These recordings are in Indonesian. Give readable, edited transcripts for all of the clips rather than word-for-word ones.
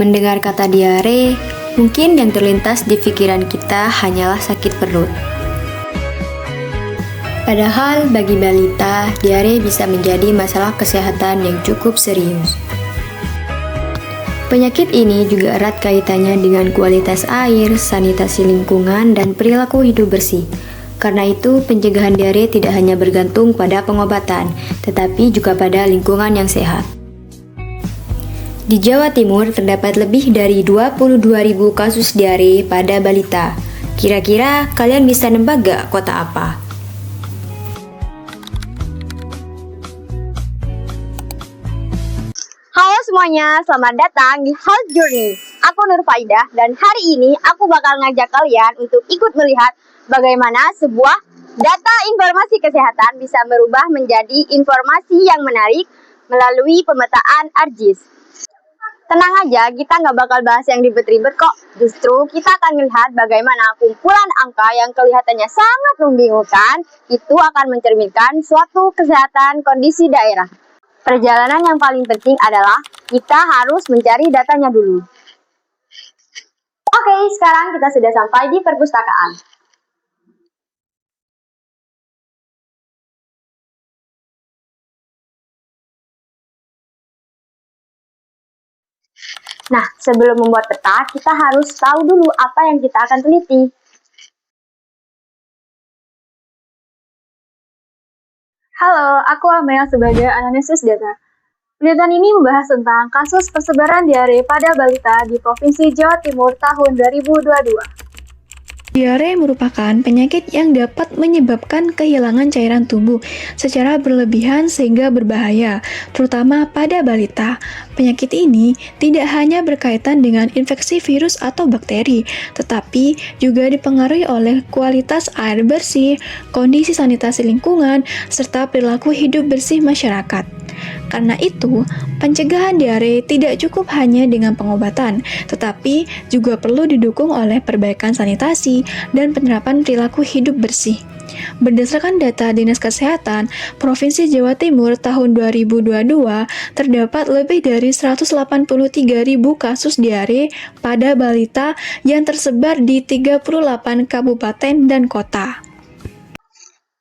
mendengar kata diare, mungkin yang terlintas di pikiran kita hanyalah sakit perut. Padahal bagi balita, diare bisa menjadi masalah kesehatan yang cukup serius. Penyakit ini juga erat kaitannya dengan kualitas air, sanitasi lingkungan, dan perilaku hidup bersih. Karena itu, pencegahan diare tidak hanya bergantung pada pengobatan, tetapi juga pada lingkungan yang sehat. Di Jawa Timur terdapat lebih dari 22.000 kasus diare pada balita. Kira-kira kalian bisa nebak gak kota apa? Halo semuanya, selamat datang di Health Journey. Aku Nur Faidah dan hari ini aku bakal ngajak kalian untuk ikut melihat bagaimana sebuah data informasi kesehatan bisa berubah menjadi informasi yang menarik melalui pemetaan ARGIS. Tenang aja, kita nggak bakal bahas yang ribet-ribet kok. Justru kita akan melihat bagaimana kumpulan angka yang kelihatannya sangat membingungkan itu akan mencerminkan suatu kesehatan kondisi daerah. Perjalanan yang paling penting adalah kita harus mencari datanya dulu. Oke, sekarang kita sudah sampai di perpustakaan. Nah, sebelum membuat peta, kita harus tahu dulu apa yang kita akan teliti. Halo, aku Amel sebagai analisis data. Penelitian ini membahas tentang kasus persebaran diare pada balita di Provinsi Jawa Timur tahun 2022. Diare merupakan penyakit yang dapat menyebabkan kehilangan cairan tubuh secara berlebihan sehingga berbahaya, terutama pada balita. Penyakit ini tidak hanya berkaitan dengan infeksi virus atau bakteri, tetapi juga dipengaruhi oleh kualitas air bersih, kondisi sanitasi lingkungan, serta perilaku hidup bersih masyarakat. Karena itu, pencegahan diare tidak cukup hanya dengan pengobatan, tetapi juga perlu didukung oleh perbaikan sanitasi dan penerapan perilaku hidup bersih. Berdasarkan data Dinas Kesehatan Provinsi Jawa Timur tahun 2022, terdapat lebih dari 183.000 kasus diare pada balita yang tersebar di 38 kabupaten dan kota.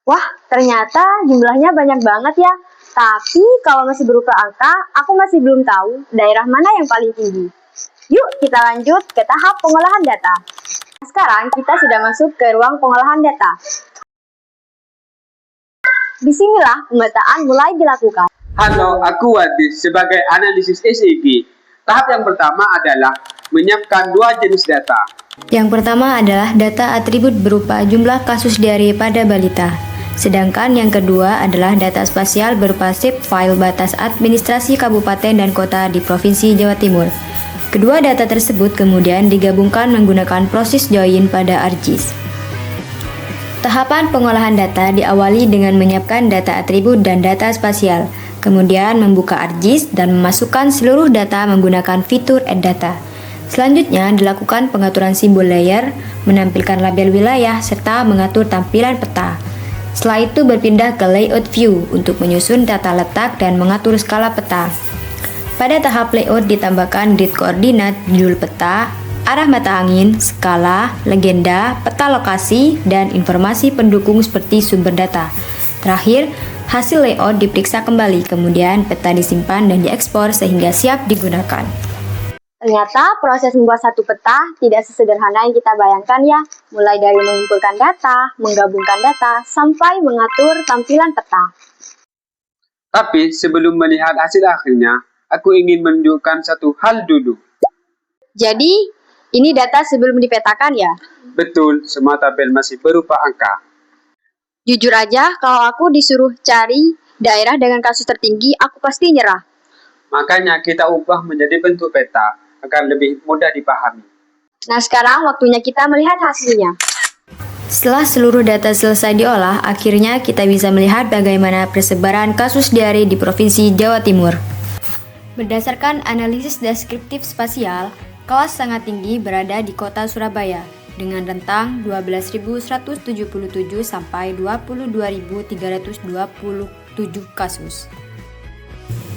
Wah, ternyata jumlahnya banyak banget ya. Tapi kalau masih berupa angka, aku masih belum tahu daerah mana yang paling tinggi. Yuk kita lanjut ke tahap pengolahan data. Sekarang kita sudah masuk ke ruang pengolahan data. Disinilah pemetaan mulai dilakukan. Halo, aku Wadis sebagai analisis SEG. Tahap yang pertama adalah menyiapkan dua jenis data. Yang pertama adalah data atribut berupa jumlah kasus diare pada balita. Sedangkan yang kedua adalah data spasial berupa file batas administrasi kabupaten dan kota di Provinsi Jawa Timur. Kedua data tersebut kemudian digabungkan menggunakan proses join pada ARGIS. Tahapan pengolahan data diawali dengan menyiapkan data atribut dan data spasial, kemudian membuka ARGIS dan memasukkan seluruh data menggunakan fitur Add Data. Selanjutnya dilakukan pengaturan simbol layer, menampilkan label wilayah, serta mengatur tampilan peta. Setelah itu berpindah ke layout view untuk menyusun tata letak dan mengatur skala peta. Pada tahap layout ditambahkan grid koordinat, judul peta, arah mata angin, skala, legenda, peta lokasi, dan informasi pendukung seperti sumber data. Terakhir, hasil layout diperiksa kembali, kemudian peta disimpan dan diekspor sehingga siap digunakan. Ternyata proses membuat satu peta tidak sesederhana yang kita bayangkan ya. Mulai dari mengumpulkan data, menggabungkan data, sampai mengatur tampilan peta. Tapi sebelum melihat hasil akhirnya, aku ingin menunjukkan satu hal dulu. Jadi, ini data sebelum dipetakan ya? Betul, semua tabel masih berupa angka. Jujur aja, kalau aku disuruh cari daerah dengan kasus tertinggi, aku pasti nyerah. Makanya kita ubah menjadi bentuk peta, agar lebih mudah dipahami. Nah, sekarang waktunya kita melihat hasilnya. Setelah seluruh data selesai diolah, akhirnya kita bisa melihat bagaimana persebaran kasus diare di Provinsi Jawa Timur. Berdasarkan analisis deskriptif spasial, kelas sangat tinggi berada di kota Surabaya dengan rentang 12.177 sampai 22.327 kasus.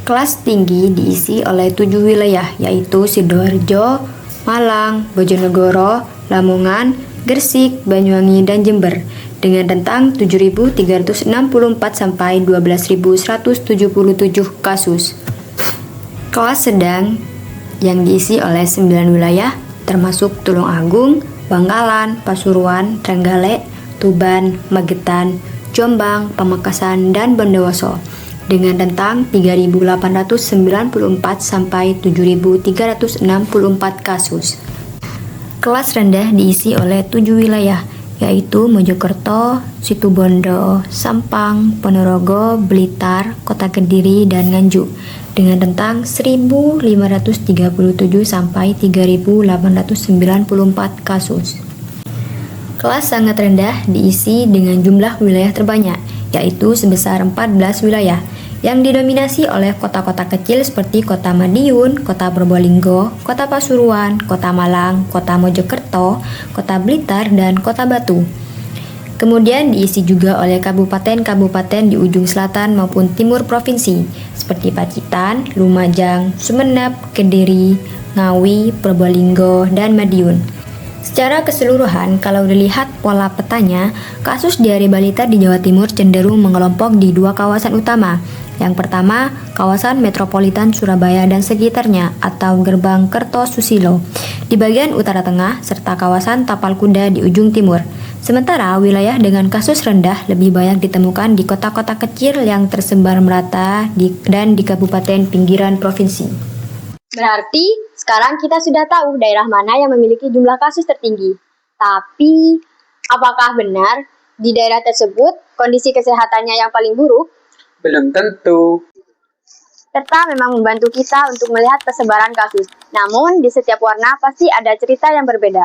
Kelas tinggi diisi oleh 7 wilayah, yaitu Sidoarjo, Malang, Bojonegoro, Lamongan, Gresik, Banyuwangi, dan Jember, dengan rentang 7.364 sampai 12.177 kasus. Kelas sedang yang diisi oleh 9 wilayah, termasuk Tulungagung, Bangkalan, Pasuruan, Trenggalek, Tuban, Magetan, Jombang, Pamekasan, dan Bondowoso, dengan rentang 3.894 sampai 7.364 kasus. Kelas rendah diisi oleh 7 wilayah, yaitu Mojokerto, Situbondo, Sampang, Ponorogo, Blitar, Kota Kediri, dan Nganjuk, dengan rentang 1.537 sampai 3.894 kasus. Kelas sangat rendah diisi dengan jumlah wilayah terbanyak, yaitu sebesar 14 wilayah, yang didominasi oleh kota-kota kecil seperti Kota Madiun, Kota Probolinggo, Kota Pasuruan, Kota Malang, Kota Mojokerto, Kota Blitar, dan Kota Batu. Kemudian diisi juga oleh kabupaten-kabupaten di ujung selatan maupun timur provinsi, seperti Pacitan, Lumajang, Sumeneb, Kediri, Ngawi, Probolinggo, dan Madiun. Secara keseluruhan, kalau dilihat pola petanya, kasus diare balita di Jawa Timur cenderung mengelompok di 2 kawasan utama. Yang pertama, kawasan metropolitan Surabaya dan sekitarnya atau Gerbang Kertosusilo di bagian utara tengah, serta kawasan Tapal Kuda di ujung timur. Sementara wilayah dengan kasus rendah lebih banyak ditemukan di kota-kota kecil yang tersebar merata dan di kabupaten pinggiran provinsi. Berarti sekarang kita sudah tahu daerah mana yang memiliki jumlah kasus tertinggi. Tapi, apakah benar di daerah tersebut kondisi kesehatannya yang paling buruk? Belum tentu. Peta memang membantu kita untuk melihat persebaran kasus. Namun, di setiap warna pasti ada cerita yang berbeda.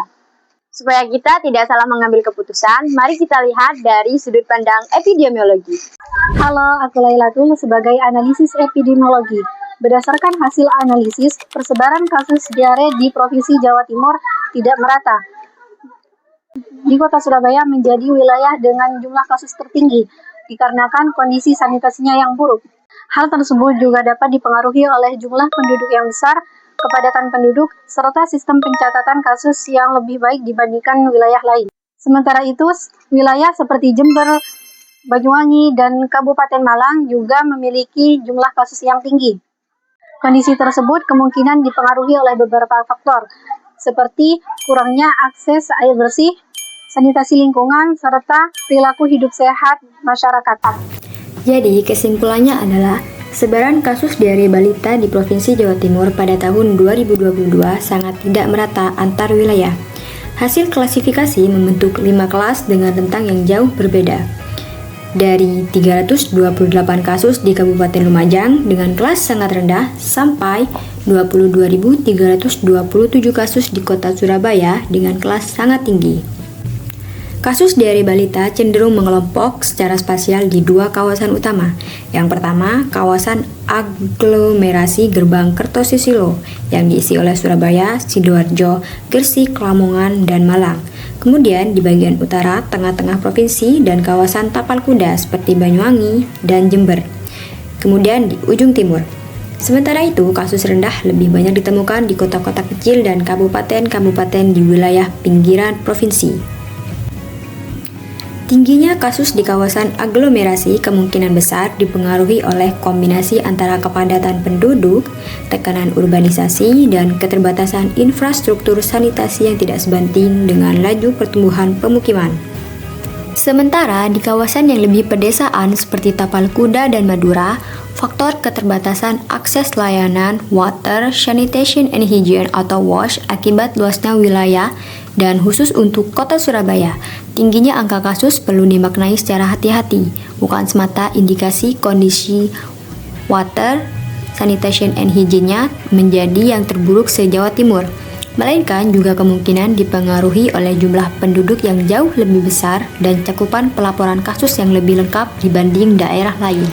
Supaya kita tidak salah mengambil keputusan, mari kita lihat dari sudut pandang epidemiologi. Halo, aku Lailatul sebagai analisis epidemiologi. Berdasarkan hasil analisis, persebaran kasus diare di Provinsi Jawa Timur tidak merata. Di Kota Surabaya menjadi wilayah dengan jumlah kasus tertinggi, dikarenakan kondisi sanitasinya yang buruk. Hal tersebut juga dapat dipengaruhi oleh jumlah penduduk yang besar, kepadatan penduduk, serta sistem pencatatan kasus yang lebih baik dibandingkan wilayah lain. Sementara itu, wilayah seperti Jember, Banyuwangi, dan Kabupaten Malang juga memiliki jumlah kasus yang tinggi. Kondisi tersebut kemungkinan dipengaruhi oleh beberapa faktor, seperti kurangnya akses air bersih, sanitasi lingkungan, serta perilaku hidup sehat masyarakat. Jadi, kesimpulannya adalah sebaran kasus diare balita di Provinsi Jawa Timur pada tahun 2022 sangat tidak merata antar wilayah. Hasil klasifikasi membentuk 5 kelas dengan rentang yang jauh berbeda. Dari 328 kasus di Kabupaten Lumajang dengan kelas sangat rendah sampai 22.327 kasus di Kota Surabaya dengan kelas sangat tinggi. Kasus diare balita cenderung mengelompok secara spasial di 2 kawasan utama. Yang pertama, kawasan aglomerasi Gerbang Kertosusilo yang diisi oleh Surabaya, Sidoarjo, Gresik, Lamongan, dan Malang. Kemudian di bagian utara, tengah-tengah provinsi, dan kawasan Tapal Kuda seperti Banyuwangi dan Jember. Kemudian di ujung timur. Sementara itu, kasus rendah lebih banyak ditemukan di kota-kota kecil dan kabupaten-kabupaten di wilayah pinggiran provinsi. Tingginya kasus di kawasan aglomerasi kemungkinan besar dipengaruhi oleh kombinasi antara kepadatan penduduk, tekanan urbanisasi, dan keterbatasan infrastruktur sanitasi yang tidak sebanding dengan laju pertumbuhan pemukiman. Sementara di kawasan yang lebih pedesaan seperti Tapal Kuda dan Madura, faktor keterbatasan akses layanan water, sanitation and hygiene atau WASH akibat luasnya wilayah dan khusus untuk Kota Surabaya, tingginya angka kasus perlu dimaknai secara hati-hati, bukan semata indikasi kondisi water, sanitation and hygiene-nya menjadi yang terburuk se-Jawa Timur, melainkan juga kemungkinan dipengaruhi oleh jumlah penduduk yang jauh lebih besar dan cakupan pelaporan kasus yang lebih lengkap dibanding daerah lain.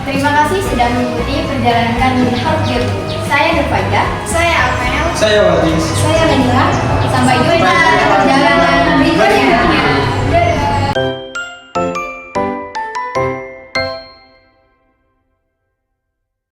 Terima kasih sudah mengikuti perjalanan kami di Health Journey. Saya Nurfaida. Saya Almel. Saya Wadis. Saya Lenila. Sampai jumpa